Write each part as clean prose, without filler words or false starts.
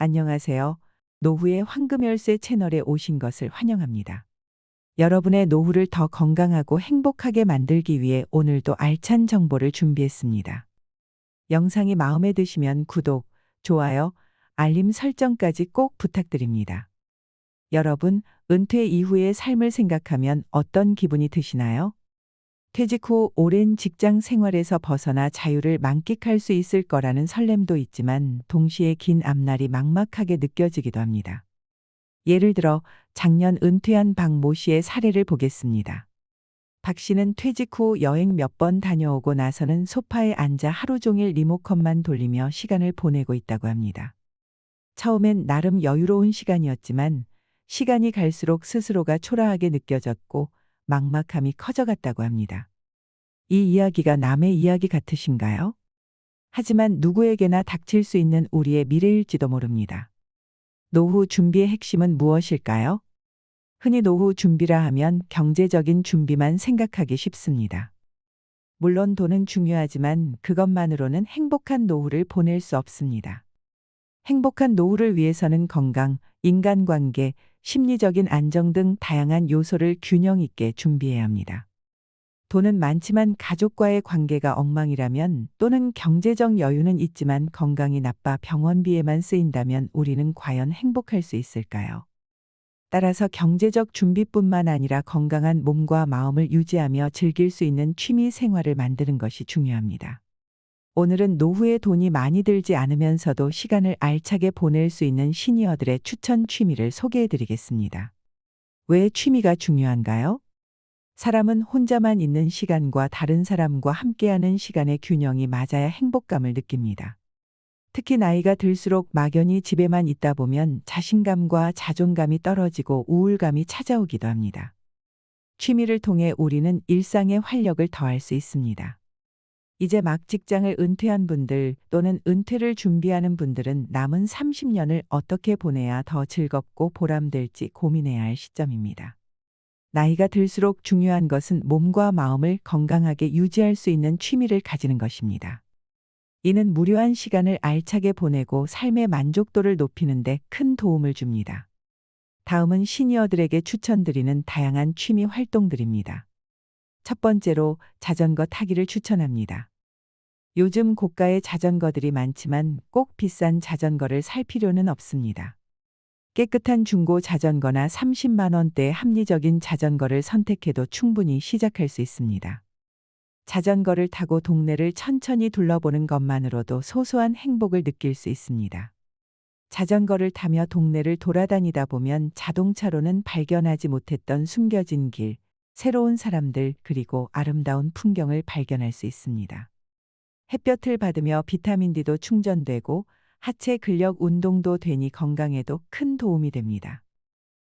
안녕하세요. 노후의 황금열쇠 채널에 오신 것을 환영합니다. 여러분의 노후를 더 건강하고 행복하게 만들기 위해 오늘도 알찬 정보를 준비했습니다. 영상이 마음에 드시면 구독, 좋아요, 알림 설정까지 꼭 부탁드립니다. 여러분, 은퇴 이후의 삶을 생각하면 어떤 기분이 드시나요? 퇴직 후 오랜 직장 생활에서 벗어나 자유를 만끽할 수 있을 거라는 설렘도 있지만 동시에 긴 앞날이 막막하게 느껴지기도 합니다. 예를 들어 작년 은퇴한 박모 씨의 사례를 보겠습니다. 박 씨는 퇴직 후 여행 몇 번 다녀오고 나서는 소파에 앉아 하루 종일 리모컨만 돌리며 시간을 보내고 있다고 합니다. 처음엔 나름 여유로운 시간이었지만 시간이 갈수록 스스로가 초라하게 느껴졌고 막막함이 커져갔다고 합니다. 이 이야기가 남의 이야기 같으신가요? 하지만 누구에게나 닥칠 수 있는 우리의 미래일지도 모릅니다. 노후 준비의 핵심은 무엇일까요? 흔히 노후 준비라 하면 경제적인 준비만 생각하기 쉽습니다. 물론 돈은 중요하지만 그것만으로는 행복한 노후를 보낼 수 없습니다. 행복한 노후를 위해서는 건강, 인간관계, 심리적인 안정 등 다양한 요소를 균형 있게 준비해야 합니다. 돈은 많지만 가족과의 관계가 엉망이라면 또는 경제적 여유는 있지만 건강이 나빠 병원비에만 쓰인다면 우리는 과연 행복할 수 있을까요? 따라서 경제적 준비뿐만 아니라 건강한 몸과 마음을 유지하며 즐길 수 있는 취미 생활을 만드는 것이 중요합니다. 오늘은 노후에 돈이 많이 들지 않으면서도 시간을 알차게 보낼 수 있는 시니어들의 추천 취미를 소개해 드리겠습니다. 왜 취미가 중요한가요? 사람은 혼자만 있는 시간과 다른 사람과 함께하는 시간의 균형이 맞아야 행복감을 느낍니다. 특히 나이가 들수록 막연히 집에만 있다 보면 자신감과 자존감이 떨어지고 우울감이 찾아오기도 합니다. 취미를 통해 우리는 일상에 활력을 더할 수 있습니다. 이제 막 직장을 은퇴한 분들 또는 은퇴를 준비하는 분들은 남은 30년을 어떻게 보내야 더 즐겁고 보람될지 고민해야 할 시점입니다. 나이가 들수록 중요한 것은 몸과 마음을 건강하게 유지할 수 있는 취미를 가지는 것입니다. 이는 무료한 시간을 알차게 보내고 삶의 만족도를 높이는 데 큰 도움을 줍니다. 다음은 시니어들에게 추천드리는 다양한 취미 활동들입니다. 첫 번째로 자전거 타기를 추천합니다. 요즘 고가의 자전거들이 많지만 꼭 비싼 자전거를 살 필요는 없습니다. 깨끗한 중고 자전거나 30만 원대의 합리적인 자전거를 선택해도 충분히 시작할 수 있습니다. 자전거를 타고 동네를 천천히 둘러보는 것만으로도 소소한 행복을 느낄 수 있습니다. 자전거를 타며 동네를 돌아다니다 보면 자동차로는 발견하지 못했던 숨겨진 길, 새로운 사람들 그리고 아름다운 풍경을 발견할 수 있습니다. 햇볕을 받으며 비타민 D도 충전되고 하체 근력 운동도 되니 건강에도 큰 도움이 됩니다.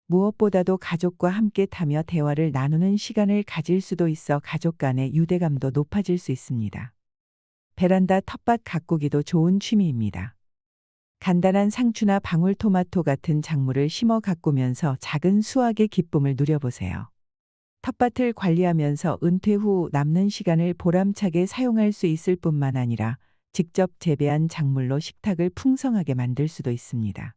무엇보다도 가족과 함께 타며 대화를 나누는 시간을 가질 수도 있어 가족 간의 유대감도 높아질 수 있습니다. 베란다 텃밭 가꾸기도 좋은 취미입니다. 간단한 상추나 방울토마토 같은 작물을 심어 가꾸면서 작은 수확의 기쁨을 누려보세요. 텃밭을 관리하면서 은퇴 후 남는 시간을 보람차게 사용할 수 있을 뿐만 아니라 직접 재배한 작물로 식탁을 풍성하게 만들 수도 있습니다.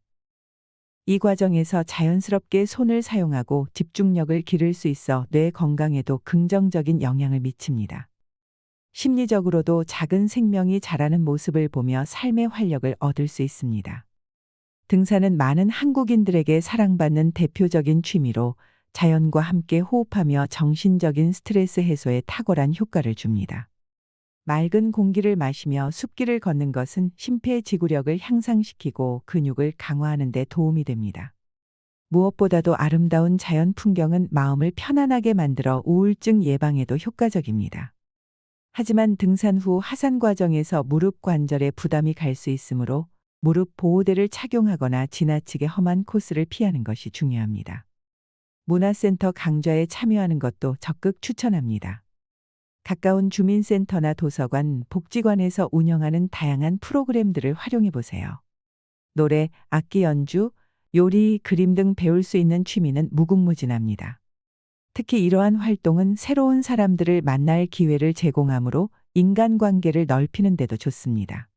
이 과정에서 자연스럽게 손을 사용하고 집중력을 기를 수 있어 뇌 건강에도 긍정적인 영향을 미칩니다. 심리적으로도 작은 생명이 자라는 모습을 보며 삶의 활력을 얻을 수 있습니다. 등산은 많은 한국인들에게 사랑받는 대표적인 취미로 자연과 함께 호흡하며 정신적인 스트레스 해소에 탁월한 효과를 줍니다. 맑은 공기를 마시며 숲길을 걷는 것은 심폐지구력을 향상시키고 근육을 강화하는 데 도움이 됩니다. 무엇보다도 아름다운 자연 풍경은 마음을 편안하게 만들어 우울증 예방에도 효과적입니다. 하지만 등산 후 하산 과정에서 무릎 관절에 부담이 갈 수 있으므로 무릎 보호대를 착용하거나 지나치게 험한 코스를 피하는 것이 중요합니다. 문화센터 강좌에 참여하는 것도 적극 추천합니다. 가까운 주민센터나 도서관, 복지관에서 운영하는 다양한 프로그램들을 활용해 보세요. 노래, 악기 연주, 요리, 그림 등 배울 수 있는 취미는 무궁무진합니다. 특히 이러한 활동은 새로운 사람들을 만날 기회를 제공하므로 인간관계를 넓히는 데도 좋습니다.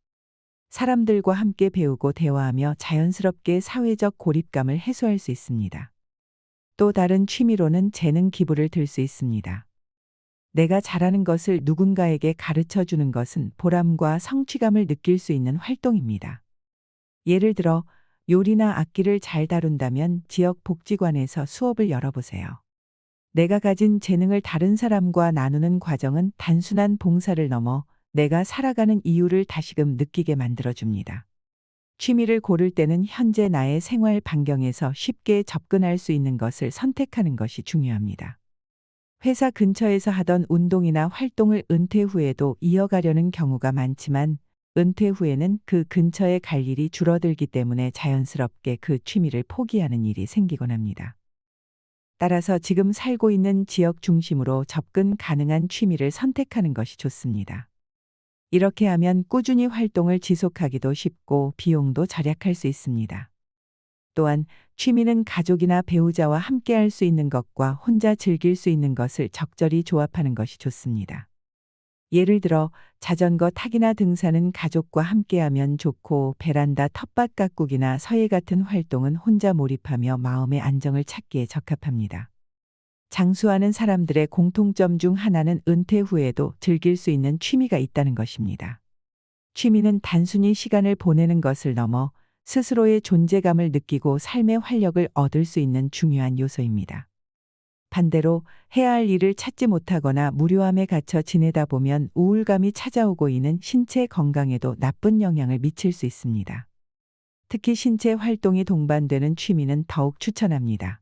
사람들과 함께 배우고 대화하며 자연스럽게 사회적 고립감을 해소할 수 있습니다. 또 다른 취미로는 재능 기부를 들 수 있습니다. 내가 잘하는 것을 누군가에게 가르쳐 주는 것은 보람과 성취감을 느낄 수 있는 활동입니다. 예를 들어 요리나 악기를 잘 다룬다면 지역 복지관에서 수업을 열어보세요. 내가 가진 재능을 다른 사람과 나누는 과정은 단순한 봉사를 넘어 내가 살아가는 이유를 다시금 느끼게 만들어줍니다. 취미를 고를 때는 현재 나의 생활 반경에서 쉽게 접근할 수 있는 것을 선택하는 것이 중요합니다. 회사 근처에서 하던 운동이나 활동을 은퇴 후에도 이어가려는 경우가 많지만 은퇴 후에는 그 근처에 갈 일이 줄어들기 때문에 자연스럽게 그 취미를 포기하는 일이 생기곤 합니다. 따라서 지금 살고 있는 지역 중심으로 접근 가능한 취미를 선택하는 것이 좋습니다. 이렇게 하면 꾸준히 활동을 지속하기도 쉽고 비용도 절약할 수 있습니다. 또한 취미는 가족이나 배우자와 함께 할 수 있는 것과 혼자 즐길 수 있는 것을 적절히 조합하는 것이 좋습니다. 예를 들어 자전거 타기나 등산은 가족과 함께하면 좋고 베란다 텃밭 가꾸기나 서예 같은 활동은 혼자 몰입하며 마음의 안정을 찾기에 적합합니다. 장수하는 사람들의 공통점 중 하나는 은퇴 후에도 즐길 수 있는 취미가 있다는 것입니다. 취미는 단순히 시간을 보내는 것을 넘어 스스로의 존재감을 느끼고 삶의 활력을 얻을 수 있는 중요한 요소입니다. 반대로 해야 할 일을 찾지 못하거나 무료함에 갇혀 지내다 보면 우울감이 찾아오고 이는 신체 건강에도 나쁜 영향을 미칠 수 있습니다. 특히 신체 활동이 동반되는 취미는 더욱 추천합니다.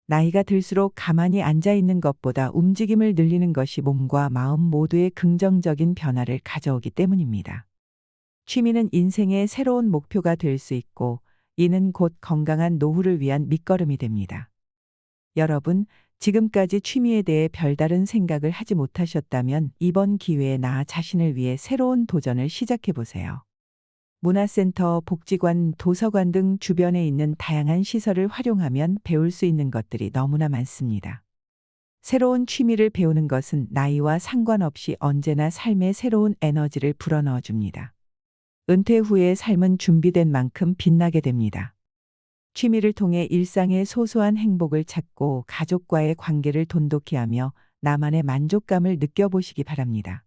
나이가 들수록 가만히 앉아 있는 것보다 움직임을 늘리는 것이 몸과 마음 모두에 긍정적인 변화를 가져오기 때문입니다. 취미는 인생의 새로운 목표가 될 수 있고 이는 곧 건강한 노후를 위한 밑거름이 됩니다. 여러분, 지금까지 취미에 대해 별다른 생각을 하지 못하셨다면 이번 기회에 나 자신을 위해 새로운 도전을 시작해 보세요. 문화센터, 복지관, 도서관 등 주변에 있는 다양한 시설을 활용하면 배울 수 있는 것들이 너무나 많습니다. 새로운 취미를 배우는 것은 나이와 상관없이 언제나 삶에 새로운 에너지를 불어넣어 줍니다. 은퇴 후의 삶은 준비된 만큼 빛나게 됩니다. 취미를 통해 일상의 소소한 행복을 찾고 가족과의 관계를 돈독히 하며 나만의 만족감을 느껴보시기 바랍니다.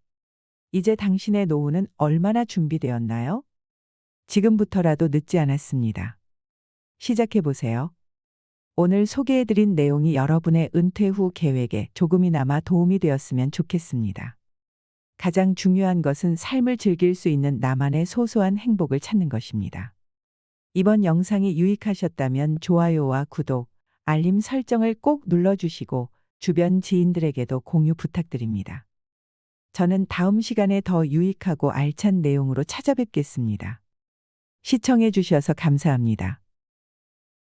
이제 당신의 노후는 얼마나 준비되었나요? 지금부터라도 늦지 않았습니다. 시작해보세요. 오늘 소개해드린 내용이 여러분의 은퇴 후 계획에 조금이나마 도움이 되었으면 좋겠습니다. 가장 중요한 것은 삶을 즐길 수 있는 나만의 소소한 행복을 찾는 것입니다. 이번 영상이 유익하셨다면 좋아요와 구독, 알림 설정을 꼭 눌러주시고 주변 지인들에게도 공유 부탁드립니다. 저는 다음 시간에 더 유익하고 알찬 내용으로 찾아뵙겠습니다. 시청해 주셔서 감사합니다.